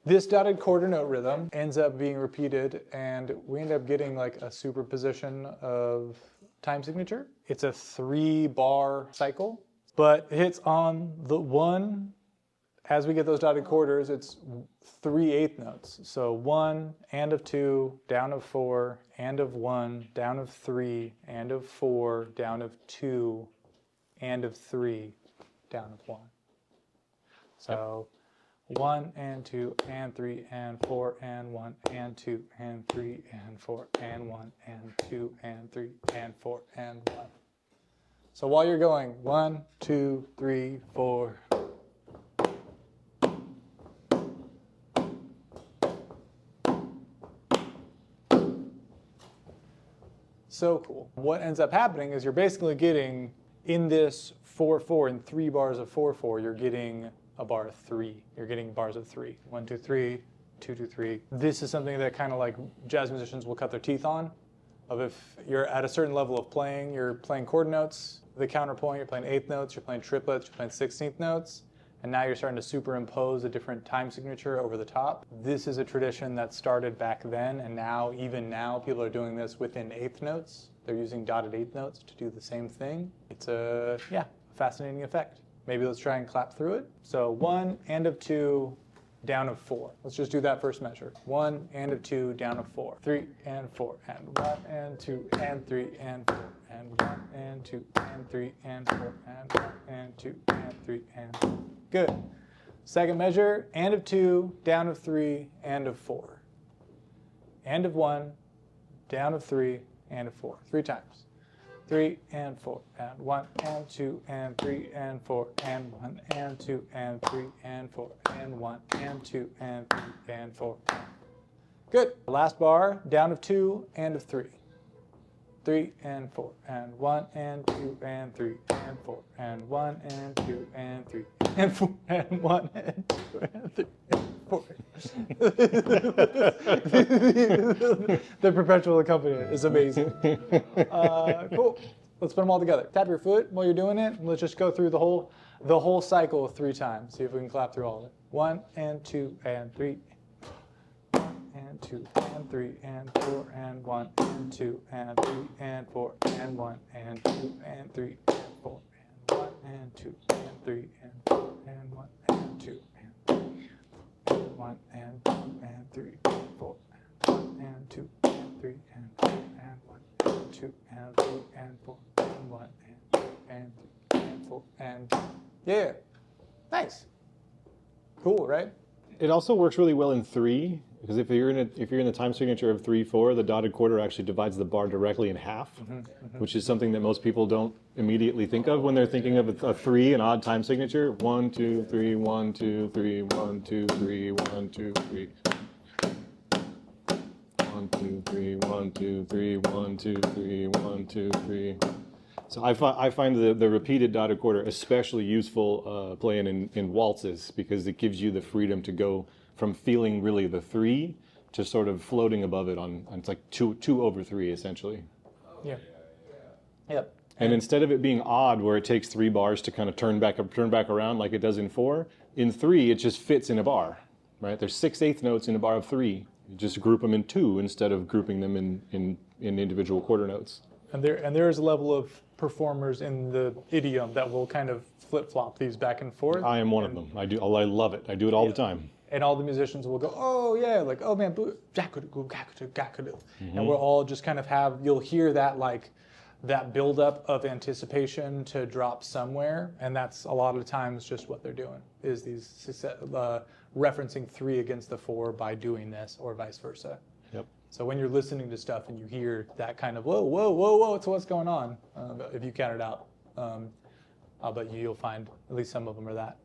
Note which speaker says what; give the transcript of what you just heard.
Speaker 1: This dotted quarter note rhythm ends up being repeated, and we end up getting like a superposition of time signature. It's a 3-bar cycle, but it hits on the one. As we get those dotted quarters, it's 3 eighth notes. So 1, and of 2, down of 4, and of 1, down of 3, and of 4, down of 2, and of 3, down of 1. So 1 and 2 and 3 and 4 and 1 and 2 and 3 and 4 and 1 and 2 and 3 and 4 and 1. So while you're going 1, 2, 3, 4. So cool. What ends up happening is you're basically getting in this 4/4 in 3 bars of 4/4, you're getting a bar of 3. You're getting bars of 3. 1, 2, 3, 2, 2, 3. This is something that kind of like jazz musicians will cut their teeth on. Of if you're at a certain level of playing, you're playing quarter notes, the counterpoint, you're playing eighth notes, you're playing triplets, you're playing 16th notes, and now you're starting to superimpose a different time signature over the top. This is a tradition that started back then, and now, even now, people are doing this within eighth notes. They're using dotted eighth notes to do the same thing. It's a, fascinating effect. Maybe let's try and clap through it. So 1, and of 2, down of 4. Let's just do that first measure. 1, and of 2, down of 4. 3, and 4, and 1, and 2, and 3, and 4, and 1, and 2, and 3, and 4, and 1, and 2, and 3, and 4. Good. Second measure, and of 2, down of 3, and of 4. And of 1, down of 3, and of 4. 3 times. 3 and 4, and 1 and 2 and 3 and 4 and 1 and 2 and 3 and 4 and 1 and 2 and 3 and 4. Good. Last bar, down of 2 and of 3. 3 and 4 and 1 and 2 and 3 and 4 and 1 and 2 and 3 and 4 and 1 and 2 and 3 and 4. The perpetual accompaniment is amazing. Cool. Let's put them all together. Tap your foot while you're doing it, and let's just go through the whole cycle 3 times. See if we can clap through all of it. 1 and 2 and 3. 1 and 2 and 3 and 4 and 1 and 2 and 3 and 4 and 1 and 2 and 3 and 4 and 1 and 2 and 3 and 4 and 1 and 2 and 1 and 2 and 3 and 4 and 1 and 2 and 3 and 4 and 1 and 2 and 3 and 4 and 1 and 2 and 3 and 4 and yeah. Nice. Cool, right?
Speaker 2: It also works really well in 3, because if you're in the time signature of 3/4, the dotted quarter actually divides the bar directly in half, which is something that most people don't immediately think of when they're thinking of a 3, an odd time signature. 1, 2, 3, 1, 2, 3, 1, 2, 3, 1, 2, 3. 1, 2, 3, 1, 2, 3, 1, 2, 3, 1, 2, 3. So I find the repeated dotted quarter especially useful playing in waltzes, because it gives you the freedom to go from feeling really the 3 to sort of floating above it on it's like 2 over 3 essentially.
Speaker 1: Yeah. Yep.
Speaker 2: And instead of it being odd, where it takes 3 bars to kind of turn back around like it does in 4, in 3 it just fits in a bar, right? There's 6 eighth notes in a bar of 3. You just group them in 2 instead of grouping them in individual quarter notes.
Speaker 1: And there is a level of performers in the idiom that will kind of flip-flop these back and forth.
Speaker 2: I am one of them. I love it. I do it all the time.
Speaker 1: And all the musicians will go, oh yeah, like, oh man, and we'll all just kind of you'll hear that like that buildup of anticipation to drop somewhere, and that's a lot of the times just what they're doing, is these referencing 3 against the 4 by doing this, or vice versa.
Speaker 2: Yep.
Speaker 1: So when you're listening to stuff and you hear that kind of whoa, whoa, whoa, whoa, so what's going on? If you count it out, I'll bet you'll find at least some of them are that.